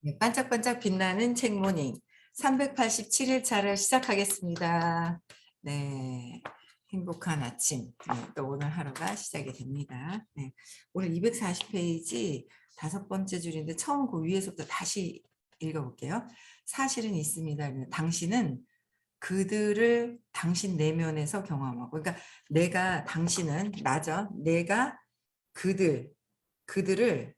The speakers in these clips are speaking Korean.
네, 반짝반짝 빛나는 책모닝 387일차를 시작하겠습니다. 네, 행복한 아침. 네, 또 오늘 하루가 시작이 됩니다. 네, 오늘 240페이지 5번째 줄인데 처음 그 위에서부터 다시 읽어볼게요. 사실은 있습니다. 당신은 그들을 당신 내면에서 경험하고, 그러니까 내가, 당신은 나죠. 내가 그들을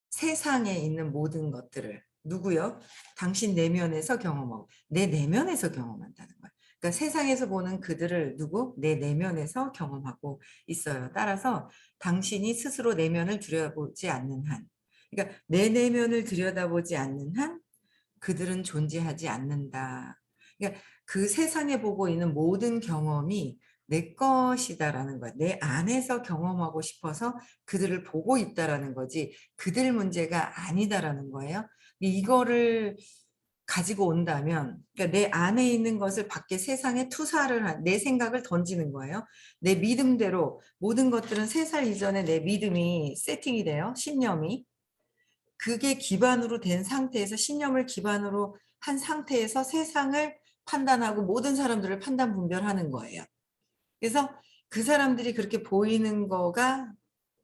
세상에 있는 모든 것들을 누구요? 당신 내면에서 경험하고 내 내면에서 경험한다는 거예요. 그러니까 세상에서 보는 그들을 누구? 내 내면에서 경험하고 있어요. 따라서 당신이 스스로 내면을 들여다보지 않는 한, 그러니까 내 내면을 들여다보지 않는 한 그들은 존재하지 않는다. 그러니까 그 세상에 보고 있는 모든 경험이 내 것이다라는 거야. 내 안에서 경험하고 싶어서 그들을 보고 있다라는 거지 그들 문제가 아니다라는 거예요. 이거를 가지고 온다면, 그러니까 내 안에 있는 것을 밖에 세상에 투사를 내 생각을 던지는 거예요. 내 믿음대로 모든 것들은 3살 이전에 내 믿음이 세팅이 돼요. 신념이. 그게 기반으로 된 상태에서, 신념을 기반으로 한 상태에서 세상을 판단하고 모든 사람들을 판단 분별하는 거예요. 그래서 그 사람들이 그렇게 보이는 거가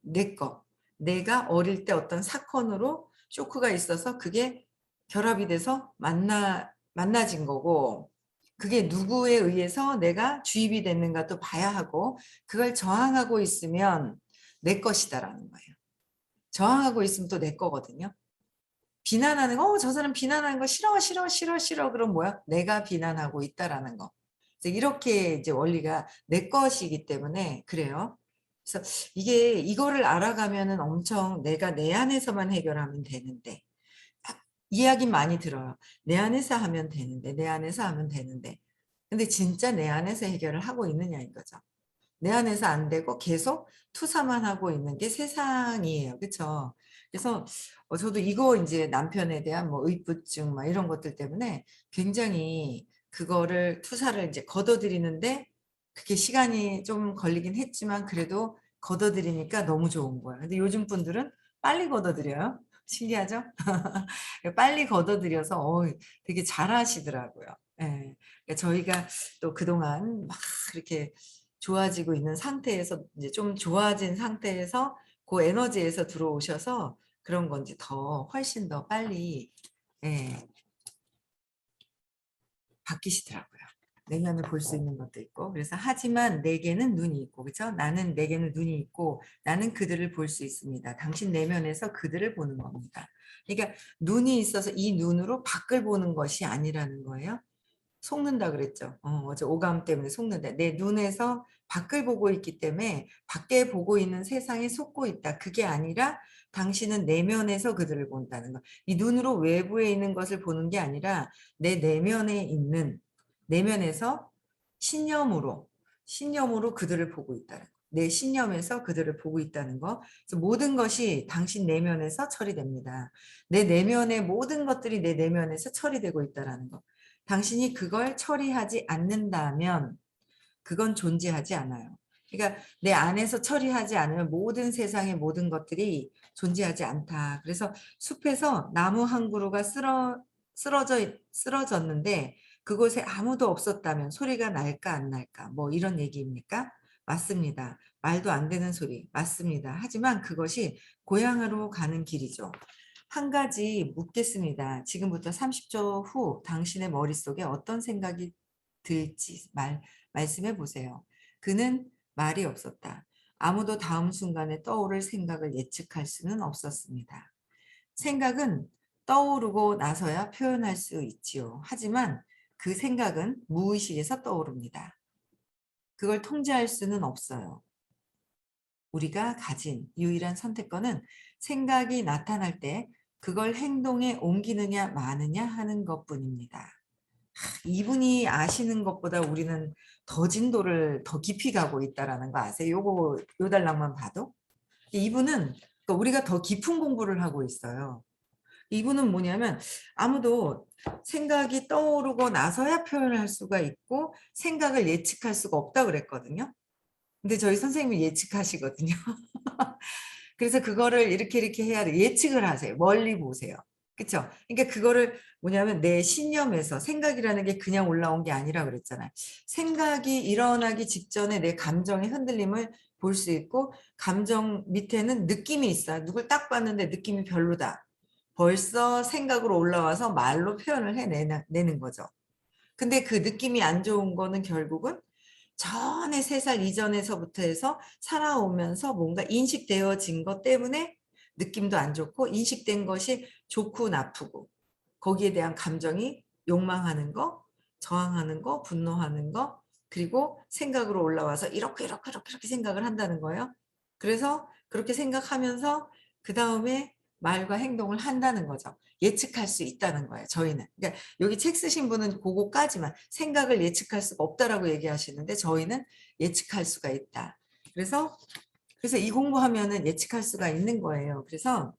내 거. 내가 어릴 때 어떤 사건으로 쇼크가 있어서 그게 결합이 돼서 만나진 거고, 그게 누구에 의해서 내가 주입이 됐는가 또 봐야 하고, 그걸 저항하고 있으면 내 것이다라는 거예요. 저항하고 있으면 또 내 거거든요. 비난하는 거, 저 사람 비난하는 거 싫어, 싫어, 싫어, 싫어. 그럼 뭐야? 내가 비난하고 있다라는 거. 그래서 이렇게 이제 원리가 내 것이기 때문에 그래요. 그래서 이거를 알아가면은 엄청 내가 내 안에서만 해결하면 되는데, 이야기 많이 들어요. 내 안에서 하면 되는데, 내 안에서 하면 되는데. 근데 진짜 내 안에서 해결을 하고 있느냐 이거죠. 내 안에서 안 되고 계속 투사만 하고 있는 게 세상이에요. 그렇죠? 그래서 저도 이거 이제 남편에 대한 뭐 의부증 막 이런 것들 때문에 굉장히 그거를 투사를 이제 걷어들이는데 그게 시간이 좀 걸리긴 했지만 그래도 걷어들이니까 너무 좋은 거예요. 근데 요즘 분들은 빨리 걷어들여요. 신기하죠? 빨리 걷어들여서 되게 잘하시더라고요. 예. 그러니까 저희가 또 그동안 막 이렇게 좋아지고 있는 상태에서 이제 좀 좋아진 상태에서 그 에너지에서 들어오셔서 그런 건지 더 훨씬 더 빨리 예, 바뀌시더라고요. 내면을 볼 수 있는 것도 있고 그래서 하지만 내게는 눈이 있고 그렇죠? 나는 내게는 눈이 있고 나는 그들을 볼 수 있습니다. 당신 내면에서 그들을 보는 겁니다. 그러니까 눈이 있어서 이 눈으로 밖을 보는 것이 아니라는 거예요. 속는다 그랬죠. 어제 오감 때문에 속는다. 내 눈에서 밖을 보고 있기 때문에 밖에 보고 있는 세상에 속고 있다. 그게 아니라 당신은 내면에서 그들을 본다는 거. 이 눈으로 외부에 있는 것을 보는 게 아니라 내 내면에 있는, 내면에서 신념으로 그들을 보고 있다는 거. 내 신념에서 그들을 보고 있다는 거. 그래서 모든 것이 당신 내면에서 처리됩니다. 내 내면의 모든 것들이 내 내면에서 처리되고 있다는 거. 당신이 그걸 처리하지 않는다면 그건 존재하지 않아요. 그러니까 내 안에서 처리하지 않으면 모든 세상의 모든 것들이 존재하지 않다. 그래서 숲에서 나무 한 그루가 쓰러졌는데 그곳에 아무도 없었다면 소리가 날까 안 날까? 뭐 이런 얘기입니까? 맞습니다. 말도 안 되는 소리. 맞습니다. 하지만 그것이 고향으로 가는 길이죠. 한 가지 묻겠습니다. 지금부터 30초 후 당신의 머릿속에 어떤 생각이 들지 말씀해 보세요. 그는 말이 없었다. 아무도 다음 순간에 떠오를 생각을 예측할 수는 없었습니다. 생각은 떠오르고 나서야 표현할 수 있지요. 하지만 그 생각은 무의식에서 떠오릅니다. 그걸 통제할 수는 없어요. 우리가 가진 유일한 선택권은 생각이 나타날 때 그걸 행동에 옮기느냐 마느냐 하는 것뿐입니다. 이분이 아시는 것보다 우리는 더 진도를 더 깊이 가고 있다라는 거 아세요? 요 달랑만 봐도 이분은 그러니까 우리가 더 깊은 공부를 하고 있어요. 이분은 뭐냐면 아무도 생각이 떠오르고 나서야 표현할 수가 있고 생각을 예측할 수가 없다 그랬거든요. 근데 저희 선생님이 예측하시거든요. 그래서 그거를 이렇게 해야 돼. 예측을 하세요. 멀리 보세요. 그쵸? 그러니까 그거를 뭐냐면 내 신념에서 생각이라는 게 그냥 올라온 게 아니라 그랬잖아요. 생각이 일어나기 직전에 내 감정의 흔들림을 볼 수 있고 감정 밑에는 느낌이 있어요. 누굴 딱 봤는데 느낌이 별로다. 벌써 생각으로 올라와서 말로 표현을 해내는 거죠. 근데 그 느낌이 안 좋은 거는 결국은 전에 3살 이전에서부터 해서 살아오면서 뭔가 인식되어진 것 때문에 느낌도 안 좋고 인식된 것이 좋고 나쁘고 거기에 대한 감정이 욕망하는 거, 저항하는 거, 분노하는 거, 그리고 생각으로 올라와서 이렇게 생각을 한다는 거예요. 그래서 그렇게 생각하면서 그 다음에 말과 행동을 한다는 거죠. 예측할 수 있다는 거예요. 저희는. 그러니까 여기 책 쓰신 분은 그거까지만 생각을 예측할 수가 없다라고 얘기하시는데 저희는 예측할 수가 있다. 그래서 이 공부하면은 예측할 수가 있는 거예요. 그래서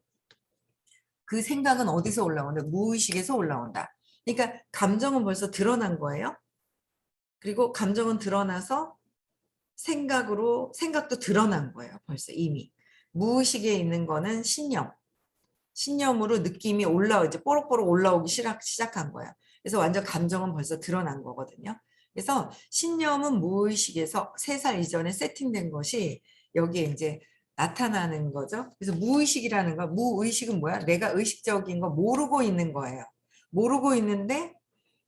그 생각은 어디서 올라온다? 무의식에서 올라온다. 그러니까 감정은 벌써 드러난 거예요. 그리고 감정은 드러나서 생각도 드러난 거예요. 벌써 이미. 무의식에 있는 거는 신념. 신념으로 느낌이 이제 뽀록뽀록 올라오기 시작한 거예요. 그래서 완전 감정은 벌써 드러난 거거든요. 그래서 신념은 무의식에서 3살 이전에 세팅된 것이 여기에 이제 나타나는 거죠. 그래서 무의식이라는 거, 무의식은 뭐야? 내가 의식적인 거 모르고 있는 거예요. 모르고 있는데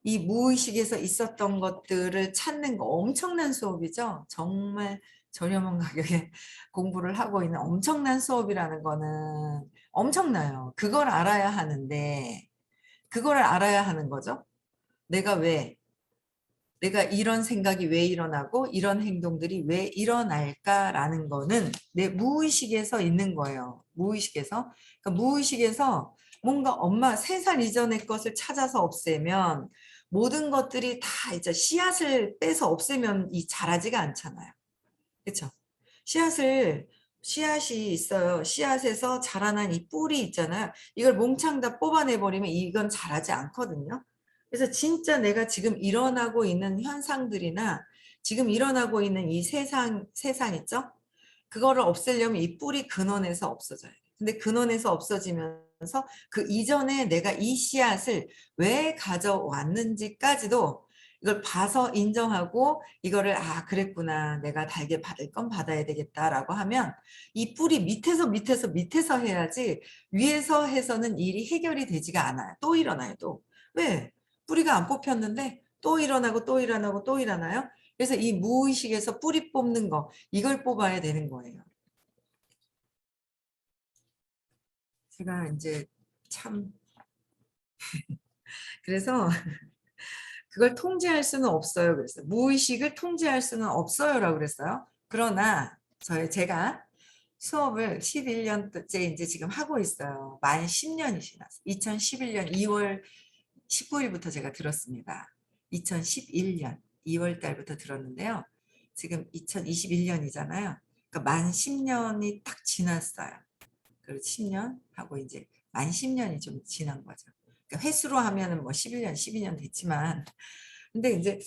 이 무의식에서 있었던 것들을 찾는 거 엄청난 수업이죠. 정말 저렴한 가격에 공부를 하고 있는 엄청난 수업이라는 거는 엄청나요. 그걸 알아야 하는데 그걸 알아야 하는 거죠. 내가 왜 내가 이런 생각이 왜 일어나고 이런 행동들이 왜 일어날까라는 거는 내 무의식에서 있는 거예요. 무의식에서. 그러니까 무의식에서 뭔가 엄마 3살 이전의 것을 찾아서 없애면 모든 것들이 다 이제 씨앗을 빼서 없애면 자라지가 않잖아요. 그렇죠? 씨앗이 있어요. 씨앗에서 자라난 이 뿔이 있잖아요. 이걸 몽창 다 뽑아내버리면 이건 자라지 않거든요. 그래서 진짜 내가 지금 일어나고 있는 현상들이나 지금 일어나고 있는 이 세상 있죠? 그거를 없애려면 이 뿔이 근원에서 없어져요. 근데 근원에서 없어지면서 그 이전에 내가 이 씨앗을 왜 가져왔는지까지도 이걸 봐서 인정하고 이거를 그랬구나. 내가 달게 받을 건 받아야 되겠다라고 하면 이 뿔이 밑에서 해야지 위에서 해서는 일이 해결이 되지가 않아요. 또 일어나요. 또. 왜? 뿌리가 안 뽑혔는데 또 일어나고 또 일어나고 또 일어나요. 그래서 이 무의식에서 뿌리 뽑는 거 이걸 뽑아야 되는 거예요. 제가 이제 참 그래서 그걸 통제할 수는 없어요. 그랬어요. 무의식을 통제할 수는 없어요라고 그랬어요. 그러나 제가 수업을 11년째 이제 지금 하고 있어요. 만 10년이 지났어요. 2011년 2월 19일부터 제가 들었습니다. 2011년 2월 달부터 들었는데요. 지금 2021년이잖아요. 그러니까 만 10년이 딱 지났어요. 그리고 10년 하고 이제 만 10년이 좀 지난 거죠. 그러니까 횟수로 하면은 뭐 11년, 12년 됐지만 근데 이제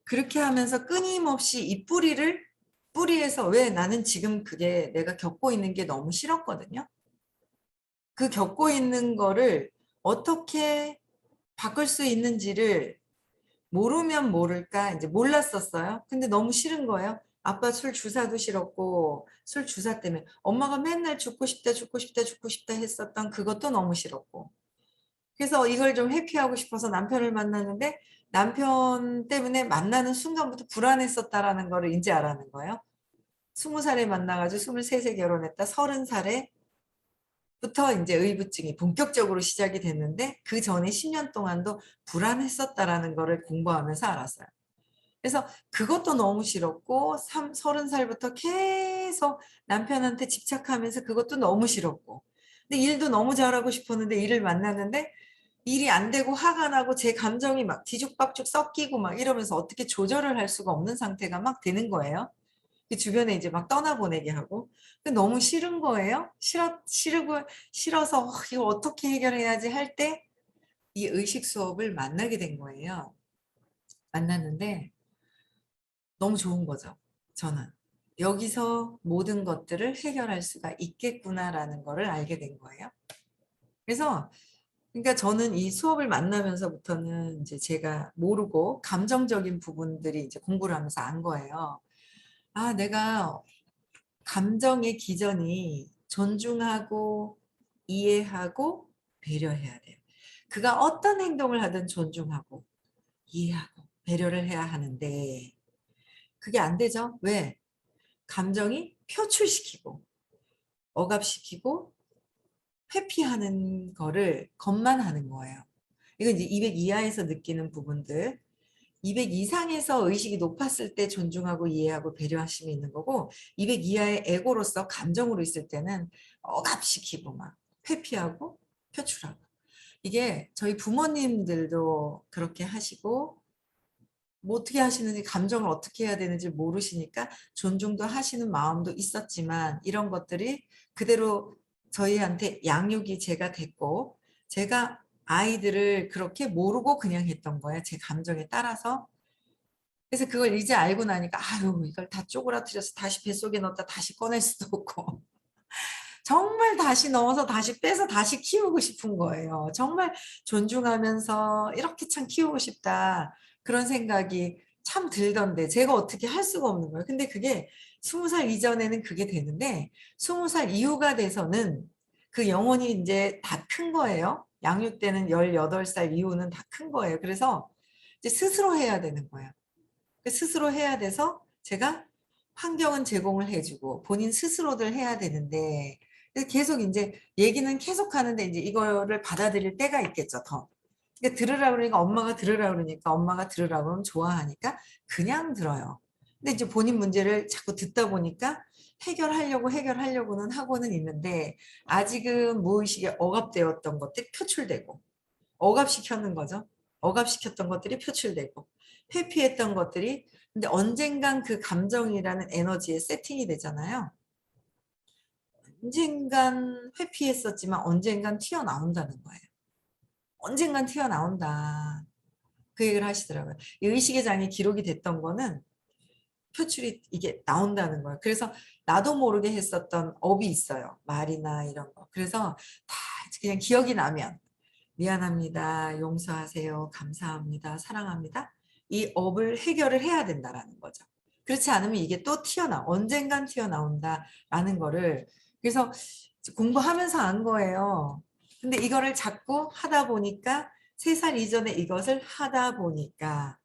그렇게 하면서 끊임없이 이 뿌리에서 왜 나는 지금 그게 내가 겪고 있는 게 너무 싫었거든요. 그 겪고 있는 거를 어떻게 바꿀 수 있는지를 모르면 모를까 이제 몰랐었어요. 근데 너무 싫은 거예요. 아빠 술 주사도 싫었고 술 주사 때문에 엄마가 맨날 죽고 싶다 죽고 싶다 죽고 싶다 했었던 그것도 너무 싫었고 그래서 이걸 좀 회피하고 싶어서 남편을 만났는데 남편 때문에 만나는 순간부터 불안했었다라는 거를 이제 알아는 거예요. 20살에 만나가지고 23세 결혼했다. 30살에 부터 이제 의부증이 본격적으로 시작이 됐는데 그 전에 10년 동안도 불안했었다라는 거를 공부하면서 알았어요. 그래서 그것도 너무 싫었고 30살부터 계속 남편한테 집착하면서 그것도 너무 싫었고 근데 일도 너무 잘하고 싶었는데 일을 만났는데 일이 안 되고 화가 나고 제 감정이 막 뒤죽박죽 섞이고 막 이러면서 어떻게 조절을 할 수가 없는 상태가 막 되는 거예요. 그 주변에 이제 막 떠나보내게 하고 너무 싫은 거예요. 싫어서 이거 어떻게 해결해야지 할 때 이 의식 수업을 만나게 된 거예요. 만났는데 너무 좋은 거죠. 저는 여기서 모든 것들을 해결할 수가 있겠구나라는 거를 알게 된 거예요. 그래서 그러니까 저는 이 수업을 만나면서부터는 이제 제가 모르고 감정적인 부분들이 이제 공부를 하면서 안 거예요. 아, 내가 감정의 기전이 존중하고 이해하고 배려해야 돼요. 그가 어떤 행동을 하든 존중하고 이해하고 배려를 해야 하는데 그게 안 되죠. 왜? 감정이 표출시키고 억압시키고 회피하는 거를 것만 하는 거예요. 이건 이제 200 이하에서 느끼는 부분들, 200 이상에서 의식이 높았을 때 존중하고 이해하고 배려하심이 있는 거고 200 이하의 에고로서 감정으로 있을 때는 억압시키고 막 회피하고 표출하고 이게 저희 부모님들도 그렇게 하시고 뭐 어떻게 하시는지 감정을 어떻게 해야 되는지 모르시니까 존중도 하시는 마음도 있었지만 이런 것들이 그대로 저희한테 양육이 제가 됐고 제가 아이들을 그렇게 모르고 그냥 했던 거예요. 제 감정에 따라서. 그래서 그걸 이제 알고 나니까 아유 이걸 다 쪼그라뜨려서 다시 뱃속에 넣었다 다시 꺼낼 수도 없고 정말 다시 넣어서 다시 빼서 다시 키우고 싶은 거예요. 정말 존중하면서 이렇게 참 키우고 싶다. 그런 생각이 참 들던데 제가 어떻게 할 수가 없는 거예요. 근데 그게 20살 이전에는 그게 되는데 20살 이후가 돼서는 그 영혼이 이제 다 큰 거예요. 양육 때는 18살 이후는 다 큰 거예요. 그래서 이제 스스로 해야 되는 거예요. 스스로 해야 돼서 제가 환경은 제공을 해주고 본인 스스로들 해야 되는데 계속 이제 얘기는 계속 하는데 이제 이거를 받아들일 때가 있겠죠, 더. 그러니까 들으라 그러니까 엄마가 들으라 그러니까 엄마가 들으라 그러면 좋아하니까 그냥 들어요. 근데 이제 본인 문제를 자꾸 듣다 보니까 해결하려고는 하고는 있는데 아직은 무의식에 억압되었던 것들이 표출되고 억압시켰는 거죠. 억압시켰던 것들이 표출되고 회피했던 것들이 근데 언젠간 그 감정이라는 에너지에 세팅이 되잖아요. 언젠간 회피했었지만 언젠간 튀어나온다는 거예요. 언젠간 튀어나온다. 그 얘기를 하시더라고요. 이 의식의 장이 기록이 됐던 거는 표출이 이게 나온다는 거예요. 그래서 나도 모르게 했었던 업이 있어요. 말이나 이런 거. 그래서 다 그냥 기억이 나면 미안합니다. 용서하세요. 감사합니다. 사랑합니다. 이 업을 해결을 해야 된다라는 거죠. 그렇지 않으면 이게 또 언젠간 튀어나온다라는 거를 그래서 공부하면서 안 거예요. 근데 이거를 자꾸 하다 보니까 3살 이전에 이것을 하다 보니까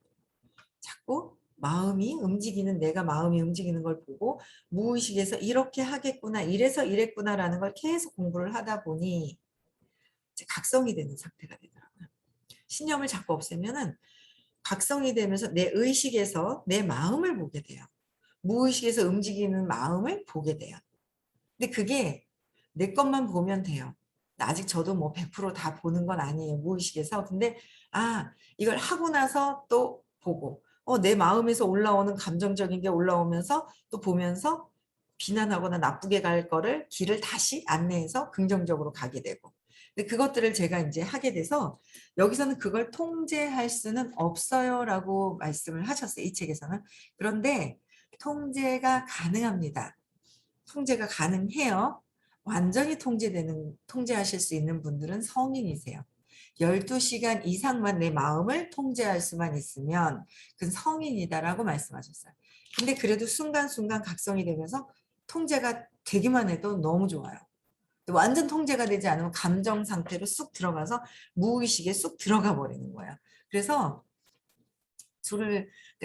자꾸 내가 마음이 움직이는 걸 보고 무의식에서 이렇게 하겠구나, 이래서 이랬구나라는 걸 계속 공부를 하다 보니 이제 각성이 되는 상태가 되더라고요. 신념을 자꾸 없애면은 각성이 되면서 내 의식에서 내 마음을 보게 돼요. 무의식에서 움직이는 마음을 보게 돼요. 근데 그게 내 것만 보면 돼요. 아직 저도 뭐 100%다 보는 건 아니에요. 무의식에서. 근데 이걸 하고 나서 또 보고 내 마음에서 올라오는 감정적인 게 올라오면서 또 보면서 비난하거나 나쁘게 갈 거를 길을 다시 안내해서 긍정적으로 가게 되고 근데 그것들을 제가 이제 하게 돼서 여기서는 그걸 통제할 수는 없어요라고 말씀을 하셨어요. 이 책에서는. 그런데 통제가 가능합니다. 통제가 가능해요. 완전히 통제하실 수 있는 분들은 성인이세요. 12시간 이상만 내 마음을 통제할 수만 있으면 그건 성인이다라고 말씀하셨어요. 근데 그래도 순간순간 각성이 되면서 통제가 되기만 해도 너무 좋아요. 완전 통제가 되지 않으면 감정 상태로 쑥 들어가서 무의식에 쑥 들어가 버리는 거예요. 그래서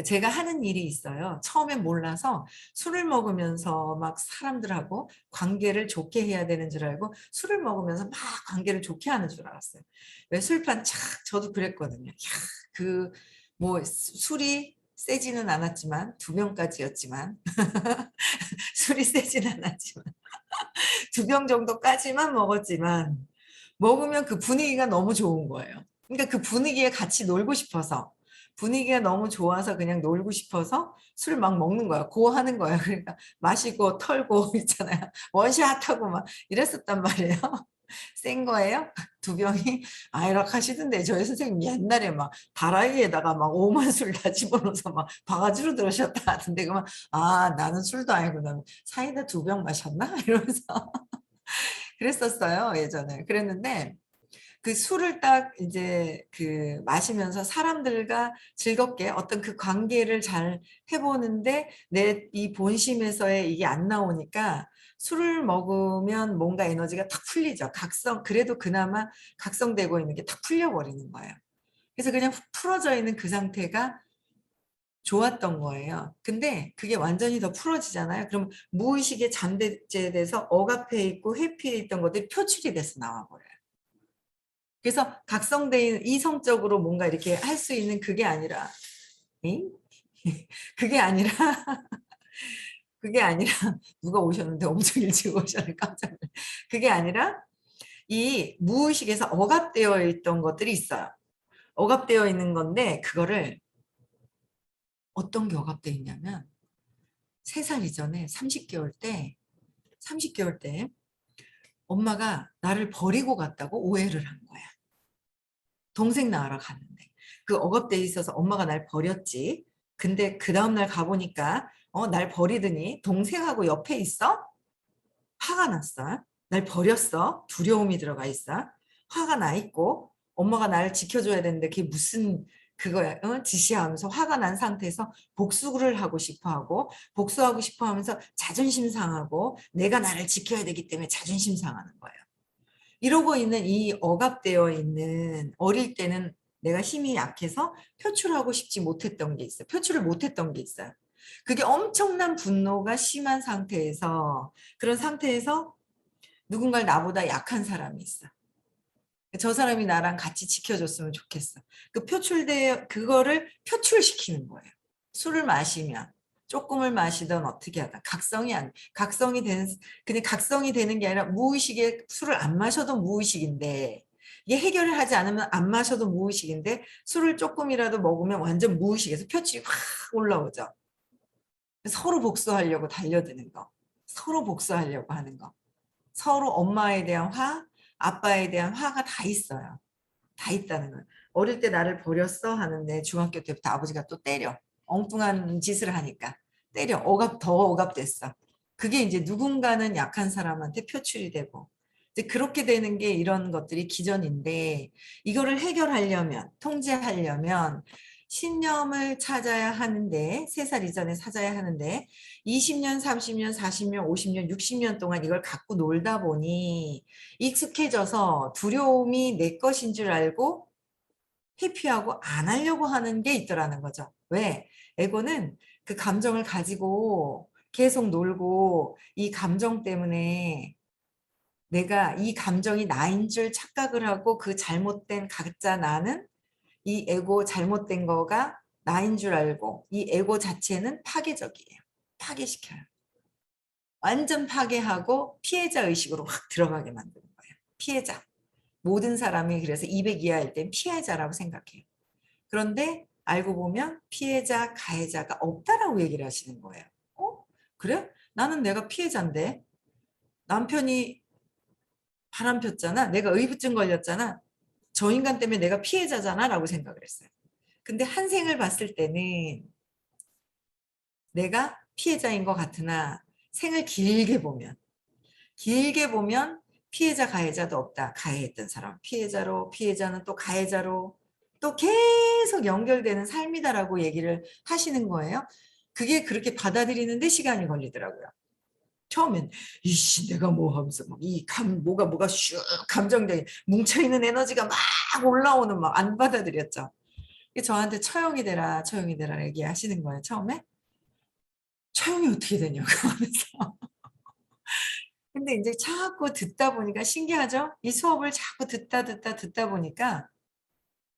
제가 하는 일이 있어요. 처음엔 몰라서 술을 먹으면서 막 사람들하고 관계를 좋게 해야 되는 줄 알고 술을 먹으면서 막 관계를 좋게 하는 줄 알았어요. 왜 술판 착 저도 그랬거든요. 뭐 술이 세지는 않았지만 2병까지였지만 술이 세지는 않았지만 2병 정도까지만 먹었지만 먹으면 그 분위기가 너무 좋은 거예요. 그러니까 그 분위기에 같이 놀고 싶어서 분위기가 너무 좋아서 그냥 놀고 싶어서 술 막 먹는 거야. 고하는 거야. 그러니까 마시고 털고 있잖아요. 원샷하고 막 이랬었단 말이에요. 센 거예요? 2병이? 이렇게 하시던데 저희 선생님 옛날에 막 다라이에다가 막 오만술 다 집어넣어서 막 바가지로 들으셨다 하던데 그만 나는 술도 아니고 나는 사이다 2병 마셨나? 이러면서 그랬었어요 예전에. 그랬는데 그 술을 딱 이제 그 마시면서 사람들과 즐겁게 어떤 그 관계를 잘 해보는데 내 이 본심에서의 이게 안 나오니까 술을 먹으면 뭔가 에너지가 탁 풀리죠. 그래도 그나마 각성되고 있는 게 탁 풀려버리는 거예요. 그래서 그냥 훅 풀어져 있는 그 상태가 좋았던 거예요. 근데 그게 완전히 더 풀어지잖아요. 그럼 무의식에 잠재돼서 억압해 있고 회피해 있던 것들이 표출이 돼서 나와버려요. 그래서 각성돼 있는 이성적으로 뭔가 이렇게 할 수 있는 그게 아니라, 엥? 그게 아니라, 그게 아니라, 누가 오셨는데 엄청 일찍 오셨네, 깜짝 놀랐 그게 아니라, 이 무의식에서 억압되어 있던 것들이 있어요. 억압되어 있는 건데, 그거를 어떤 게 억압되어 있냐면, 3살 이전에 30개월 때, 엄마가 나를 버리고 갔다고 오해를 한 거야. 동생 낳으러 갔는데. 그 억압돼 있어서 엄마가 날 버렸지. 근데 그 다음날 가보니까 날 버리더니 동생하고 옆에 있어? 화가 났어. 날 버렸어. 두려움이 들어가 있어. 화가 나 있고 엄마가 나를 지켜줘야 되는데 그게 무슨 그거야 짓이야 하면서 화가 난 상태에서 복수를 하고 싶어 하고 복수하고 싶어 하면서 자존심 상하고 내가 나를 지켜야 되기 때문에 자존심 상하는 거예요. 이러고 있는 이 억압되어 있는 어릴 때는 내가 힘이 약해서 표출하고 싶지 못했던 게 있어요. 표출을 못했던 게 있어요. 그게 엄청난 분노가 심한 상태에서 그런 상태에서 누군가 나보다 약한 사람이 있어. 저 사람이 나랑 같이 지켜줬으면 좋겠어. 그거를 표출시키는 거예요. 술을 마시면 조금을 마시던 어떻게 하다 근데 각성이 되는 게 아니라 무의식에 술을 안 마셔도 무의식인데 이게 해결을 하지 않으면 안 마셔도 무의식인데 술을 조금이라도 먹으면 완전 무의식에서 표출이 확 올라오죠. 서로 복수하려고 달려드는 거. 서로 복수하려고 하는 거. 서로 엄마에 대한 아빠에 대한 화가 다 있어요. 다 있다는 거예요. 어릴 때 나를 버렸어 하는데 중학교 때부터 아버지가 또 때려. 엉뚱한 짓을 하니까 때려. 더 억압됐어. 그게 이제 누군가는 약한 사람한테 표출이 되고 이제 그렇게 되는 게 이런 것들이 기전인데 이거를 해결하려면 통제하려면 신념을 찾아야 하는데 3살 이전에 찾아야 하는데 20년, 30년, 40년, 50년, 60년 동안 이걸 갖고 놀다 보니 익숙해져서 두려움이 내 것인 줄 알고 회피하고 안 하려고 하는 게 있더라는 거죠. 왜? 에고는 그 감정을 가지고 계속 놀고 이 감정 때문에 내가 이 감정이 나인 줄 착각을 하고 그 잘못된 가짜 나는 이 에고 잘못된 거가 나인 줄 알고 이 에고 자체는 파괴적이에요. 파괴시켜요. 완전 파괴하고 피해자 의식으로 확 들어가게 만드는 거예요. 피해자. 모든 사람이 그래서 200 이하일 땐 피해자라고 생각해요. 그런데 알고 보면 피해자, 가해자가 없다라고 얘기를 하시는 거예요. 그래? 나는 내가 피해자인데 남편이 바람 폈잖아. 내가 의부증 걸렸잖아. 저 인간 때문에 내가 피해자잖아 라고 생각을 했어요. 근데 한 생을 봤을 때는 내가 피해자인 것 같으나 생을 길게 보면 피해자 가해자도 없다. 가해했던 사람 피해자로 피해자는 또 가해자로 또 계속 연결되는 삶이다라고 얘기를 하시는 거예요. 그게 그렇게 받아들이는데 시간이 걸리더라고요. 처음엔 이씨 내가 뭐 하면서 뭐가 슉 감정적인 뭉쳐있는 에너지가 막 올라오는 막 안 받아들였죠. 저한테 처형이 되라 얘기하시는 거예요. 처음에 처형이 어떻게 되냐고 하면서 근데 이제 자꾸 듣다 보니까 신기하죠? 이 수업을 자꾸 듣다 보니까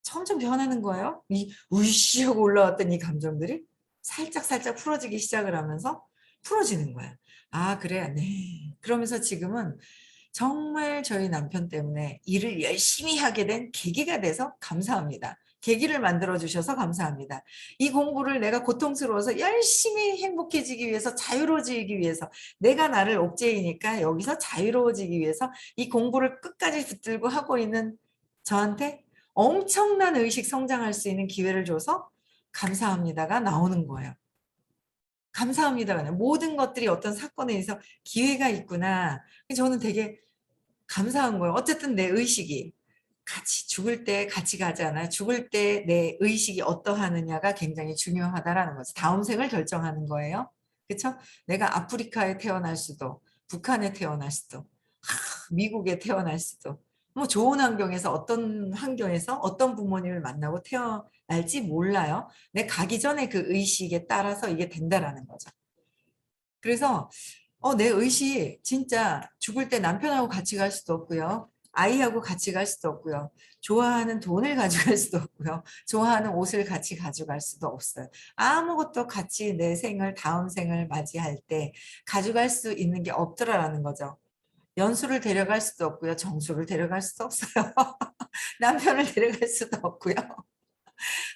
점점 변하는 거예요. 이 으이씨 하고 올라왔던 이 감정들이 살짝 풀어지기 시작을 하면서 풀어지는 거야. 아, 그래. 네. 그러면서 지금은 정말 저희 남편 때문에 일을 열심히 하게 된 계기가 돼서 감사합니다. 계기를 만들어 주셔서 감사합니다. 이 공부를 내가 고통스러워서 열심히 행복해지기 위해서 자유로워지기 위해서 내가 나를 옥죄이니까 여기서 자유로워지기 위해서 이 공부를 끝까지 붙들고 하고 있는 저한테 엄청난 의식 성장할 수 있는 기회를 줘서 감사합니다가 나오는 거예요. 감사합니다. 모든 것들이 어떤 사건에 의해서 기회가 있구나. 저는 되게 감사한 거예요. 어쨌든 내 의식이 같이 죽을 때 같이 가잖아요. 죽을 때 내 의식이 어떠하느냐가 굉장히 중요하다라는 거죠. 다음 생을 결정하는 거예요. 그렇죠? 내가 아프리카에 태어날 수도, 북한에 태어날 수도, 미국에 태어날 수도, 뭐 좋은 환경에서 어떤 환경에서 어떤 부모님을 만나고 태어날지 몰라요. 내 가기 전에 그 의식에 따라서 이게 된다라는 거죠. 그래서 내 의식 진짜 죽을 때 남편하고 같이 갈 수도 없고요. 아이하고 같이 갈 수도 없고요. 좋아하는 돈을 가져갈 수도 없고요. 좋아하는 옷을 같이 가져갈 수도 없어요. 아무것도 같이 내 생을, 다음 생을 맞이할 때 가져갈 수 있는 게 없더라라는 거죠. 연수를 데려갈 수도 없고요. 정수를 데려갈 수도 없어요. 남편을 데려갈 수도 없고요.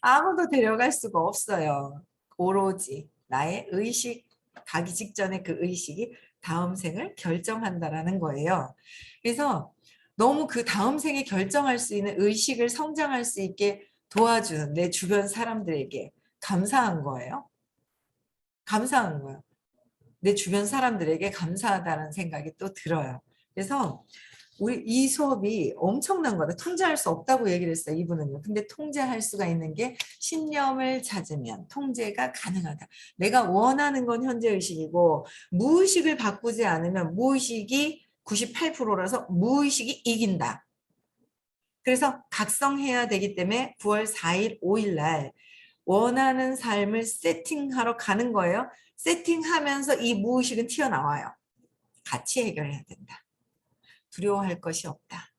아무도 데려갈 수가 없어요. 오로지 나의 의식, 가기 직전에 그 의식이 다음 생을 결정한다라는 거예요. 그래서 너무 그 다음 생에 결정할 수 있는 의식을 성장할 수 있게 도와주는 내 주변 사람들에게 감사한 거예요. 감사한 거예요. 내 주변 사람들에게 감사하다는 생각이 또 들어요. 그래서 우리 이 수업이 엄청난 거다. 통제할 수 없다고 얘기를 했어요. 이분은요. 근데 통제할 수가 있는 게 신념을 찾으면 통제가 가능하다. 내가 원하는 건 현재의식이고 무의식을 바꾸지 않으면 무의식이 98%라서 무의식이 이긴다. 그래서 각성해야 되기 때문에 9월 4일, 5일 날 원하는 삶을 세팅하러 가는 거예요. 세팅하면서 이 무의식은 튀어나와요. 같이 해결해야 된다. 두려워할 것이 없다.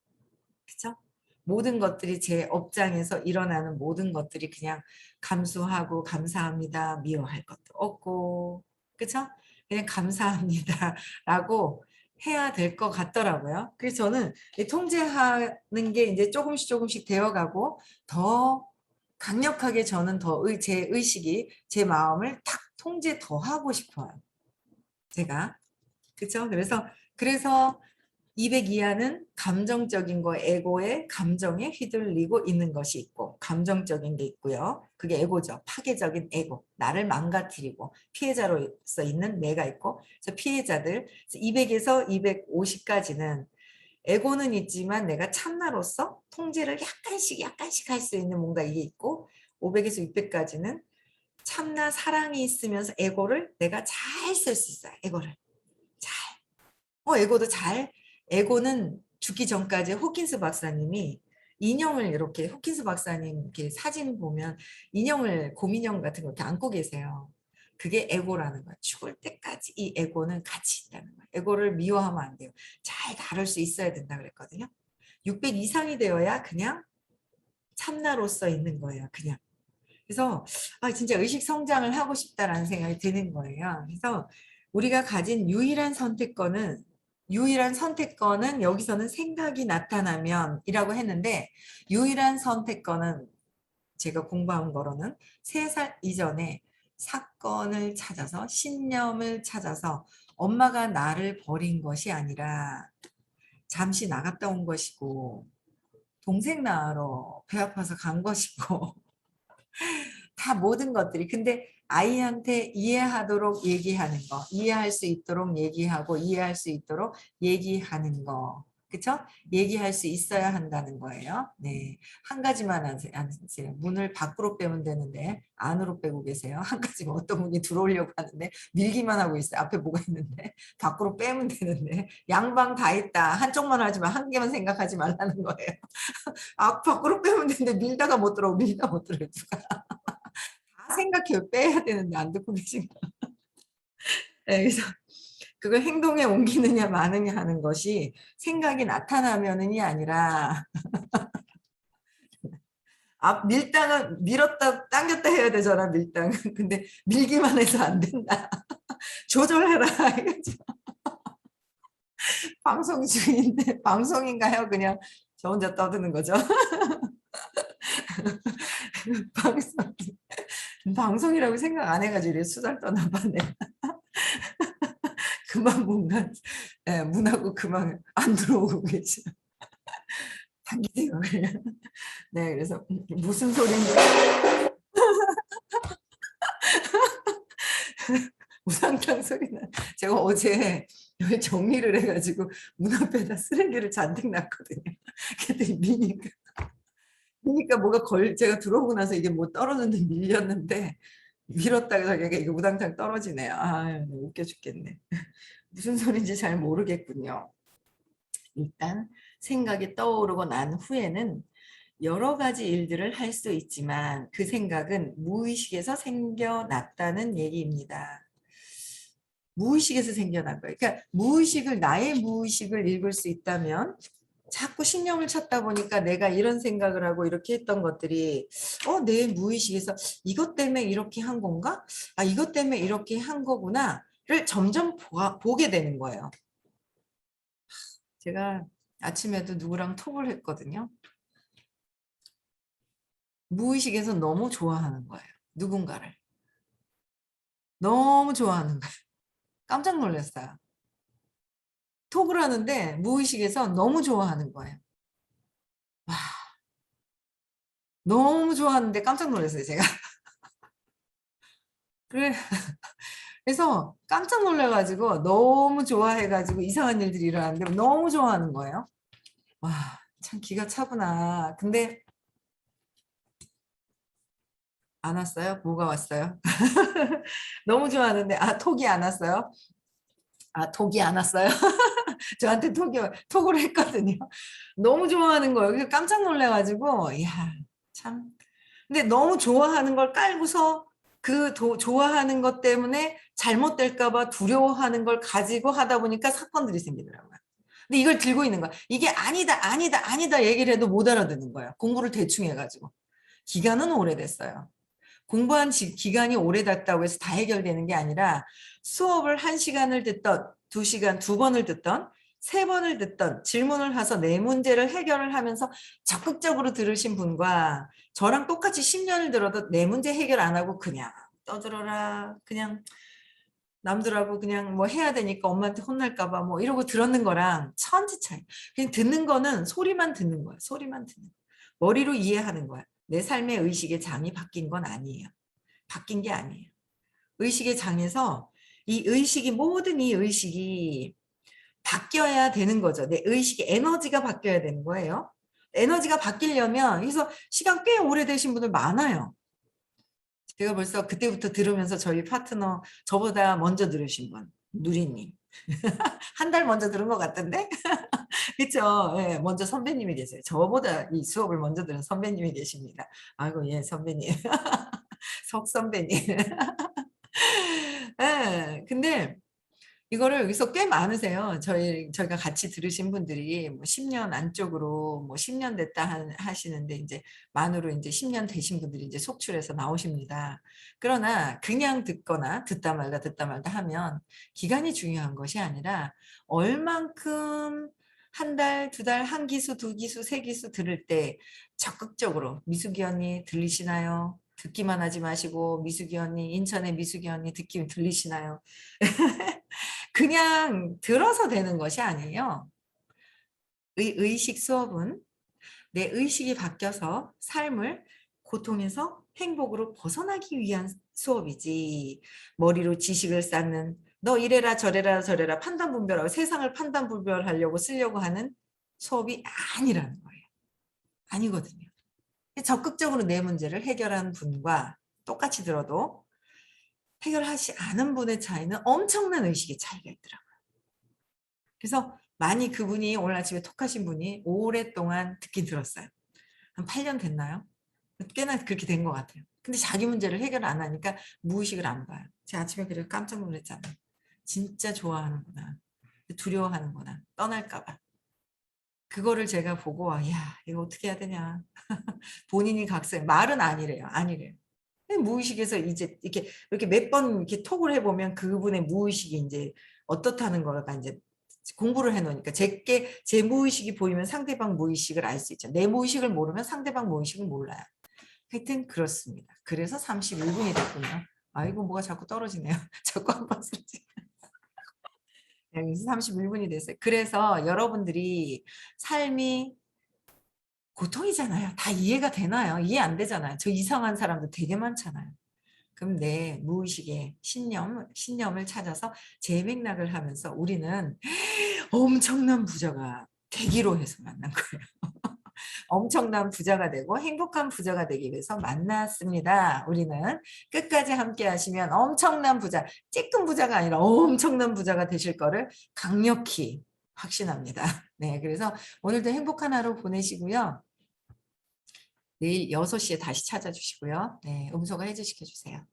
그죠? 모든 것들이 제 업장에서 일어나는 모든 것들이 그냥 감수하고 감사합니다. 미워할 것도 없고. 그죠? 그냥 감사합니다. 라고 해야 될 것 같더라고요. 그래서 저는 통제하는 게 이제 조금씩 조금씩 되어가고 더 강력하게 저는 더 제 의식이 제 마음을 탁 통제 더 하고 싶어요. 제가. 그렇죠? 그래서 200 이하는 감정적인 거, 에고의 감정에 휘둘리고 있는 것이 있고 감정적인 게 있고요. 그게 에고죠. 파괴적인 에고. 나를 망가뜨리고 피해자로서 있는 내가 있고 그래서 피해자들 200에서 250까지는 에고는 있지만 내가 참나로서 통제를 약간씩 할 수 있는 뭔가 이게 있고 500에서 600까지는 참나 사랑이 있으면서 에고를 내가 잘 쓸 수 있어요. 에고를. 잘. 에고도 잘. 에고는 죽기 전까지 호킨스 박사님이 인형을 이렇게 호킨스 박사님 이렇게 사진 보면 인형을 곰인형 같은 거 이렇게 안고 계세요. 그게 에고라는 거야. 죽을 때까지 이 에고는 같이 있다는 거야. 에고를 미워하면 안 돼요. 잘 다룰 수 있어야 된다 그랬거든요. 600 이상이 되어야 그냥 참나로서 있는 거예요. 그냥. 그래서 진짜 의식 성장을 하고 싶다라는 생각이 드는 거예요. 그래서 우리가 가진 유일한 선택권은 여기서는 생각이 나타나면 이라고 했는데 유일한 선택권은 제가 공부한 거로는 3살 이전에 사건을 찾아서 신념을 찾아서 엄마가 나를 버린 것이 아니라 잠시 나갔다 온 것이고 동생 낳으러 배 아파서 간 것이고 다 모든 것들이 근데 아이한테 이해하도록 얘기하는 거 이해할 수 있도록 얘기하고 이해할 수 있도록 얘기하는 거 그쵸? 얘기할 수 있어야 한다는 거예요. 네, 한 가지만 하세요. 문을 밖으로 빼면 되는데 안으로 빼고 계세요. 한 가지만 어떤 분이 들어오려고 하는데 밀기만 하고 있어요. 앞에 뭐가 있는데 밖으로 빼면 되는데 양방 다 있다. 한쪽만 하지만 한 개만 생각하지 말라는 거예요. 밖으로 빼면 되는데 밀다가 못 들어오고 밀다 못 들어오고 다 생각해요. 빼야 되는데 안 듣고 계신 거. 네, 그래서 그걸 행동에 옮기느냐 마느냐 하는 것이 생각이 나타나면은이 아니라 밀당은 밀었다 당겼다 해야 되잖아 밀당은. 근데 밀기만 해서 안 된다. 조절해라. 방송 중인데 방송인가요? 그냥 저 혼자 떠드는 거죠. 방송, 방송이라고 생각 안 해가지고 이렇게 수달 떠나 봤네. 그만 뭔가 문하고 그만 안 들어오고 계죠. 당기세요 그냥. 네 그래서 무슨 소리인지 우상탕 소리나 제가 어제 여기 정리를 해가지고 문 앞에다 쓰레기를 잔뜩 놨거든요. 그랬더니 미니까 뭐가 제가 들어오고 나서 이게 뭐 떨어졌는데 밀렸는데 밀었다가 자기가 이거 우당탕 떨어지네요. 아, 웃겨 죽겠네. 무슨 소린지 잘 모르겠군요. 일단 생각이 떠오르고 난 후에는 여러 가지 일들을 할 수 있지만 그 생각은 무의식에서 생겨났다는 얘기입니다. 무의식에서 생겨난 거예요. 그러니까 나의 무의식을 읽을 수 있다면 자꾸 신념을 찾다 보니까 내가 이런 생각을 하고 이렇게 했던 것들이 내 무의식에서 이것 때문에 이렇게 한 건가? 아, 이것 때문에 이렇게 한 거구나를 점점 보게 되는 거예요. 제가 아침에도 누구랑 톡을 했거든요. 무의식에서 너무 좋아하는 거예요. 누군가를. 너무 좋아하는 거예요. 깜짝 놀랐어요. 톡을 하는데 무의식에서 너무 좋아하는 거예요. 와, 너무 좋아하는데 깜짝 놀랐어요, 제가. 그래, 그래서 깜짝 놀라가지고 너무 좋아해가지고 이상한 일들이 일어났는데 너무 좋아하는 거예요. 와, 참 기가 차구나. 근데 안 왔어요? 뭐가 왔어요? 너무 좋아하는데 톡이 안 왔어요? 톡이 안 왔어요? 저한테 톡을 했거든요. 너무 좋아하는 거예요. 그래서 깜짝 놀라가지고 이야, 참. 근데 너무 좋아하는 걸 깔고서 좋아하는 것 때문에 잘못될까 봐 두려워하는 걸 가지고 하다 보니까 사건들이 생기더라고요. 근데 이걸 들고 있는 거야. 이게 아니다, 아니다, 아니다 얘기를 해도 못 알아듣는 거예요. 공부를 대충 해가지고. 기간은 오래됐어요. 공부한 기간이 오래됐다고 해서 다 해결되는 게 아니라 수업을 1시간을 듣던 2시간 2번을 듣던 3번을 듣던 질문을 해서 내 문제를 해결을 하면서 적극적으로 들으신 분과 저랑 똑같이 10년을 들어도 내 문제 해결 안 하고 그냥 떠들어라 그냥 남들하고 그냥 뭐 해야 되니까 엄마한테 혼날까 봐 뭐 이러고 들었는 거랑 천지 차이. 그냥 듣는 거는 소리만 듣는 거야. 소리만 듣는 거야. 머리로 이해하는 거야. 내 삶의 의식의 장이 바뀐 건 아니에요. 바뀐 게 아니에요. 의식의 장에서 모든 이 의식이 바뀌어야 되는 거죠. 내 의식의 에너지가 바뀌어야 되는 거예요. 에너지가 바뀌려면 그래서 시간 꽤 오래되신 분들 많아요. 제가 벌써 그때부터 들으면서 저희 파트너 저보다 먼저 들으신 분 누리님 한 달 먼저 들은 것 같던데 그렇죠. 예, 먼저 선배님이 계세요. 저보다 이 수업을 먼저 들은 선배님이 계십니다. 아이고 예 선배님 석 선배님 예, 근데 이거를 여기서 꽤 많으세요. 저희가 같이 들으신 분들이 뭐 10년 안쪽으로 뭐 10년 됐다 하시는데 이제 만으로 이제 10년 되신 분들이 이제 속출해서 나오십니다. 그러나 그냥 듣다 말다 하면 기간이 중요한 것이 아니라 얼만큼 한 달, 두 달, 한 기수, 두 기수, 세 기수 들을 때 적극적으로 미숙이 언니 들리시나요? 듣기만 하지 마시고 미숙이 언니, 인천의 미숙이 언니 듣기 들리시나요? 그냥 들어서 되는 것이 아니에요. 의식 수업은 내 의식이 바뀌어서 삶을 고통에서 행복으로 벗어나기 위한 수업이지 머리로 지식을 쌓는 너 이래라 저래라 저래라 판단 분별하고 세상을 판단 분별하려고 쓰려고 하는 수업이 아니라는 거예요. 아니거든요. 적극적으로 내 문제를 해결한 분과 똑같이 들어도 해결하지 않은 분의 차이는 엄청난 의식의 차이가 있더라고요. 그래서 많이 그분이 오늘 아침에 톡하신 분이 오랫동안 듣긴 들었어요. 한 8년 됐나요? 꽤나 그렇게 된 것 같아요. 근데 자기 문제를 해결 안 하니까 무의식을 안 봐요. 제가 아침에 그래서 깜짝 놀랐잖아요. 진짜 좋아하는구나. 두려워하는구나. 떠날까 봐. 그거를 제가 보고 야 이거 어떻게 해야 되냐. 본인이 각색 말은 아니래요. 아니래요. 무의식에서 이제 이렇게 몇 번 이렇게 톡을 해보면 그분의 무의식이 이제 어떻다는 거가 이제 공부를 해놓으니까 제 무의식이 보이면 상대방 무의식을 알 수 있죠. 내 무의식을 모르면 상대방 무의식을 몰라요. 하여튼 그렇습니다. 그래서 31분이 됐군요. 아이고 뭐가 자꾸 떨어지네요. 자꾸 한 번 쓰지. 31분이 됐어요. 그래서 여러분들이 삶이 고통이잖아요. 다 이해가 되나요? 이해 안 되잖아요. 저 이상한 사람도 되게 많잖아요. 그럼 내 무의식의 신념을 찾아서 재맥락을 하면서 우리는 엄청난 부자가 되기로 해서 만난 거예요. 엄청난 부자가 되고 행복한 부자가 되기 위해서 만났습니다. 우리는 끝까지 함께 하시면 엄청난 부자, 쬐끔 부자가 아니라 엄청난 부자가 되실 거를 강력히 확신합니다. 네, 그래서 오늘도 행복한 하루 보내시고요. 내일 6시에 다시 찾아주시고요. 네, 음소거 해주시켜 주세요.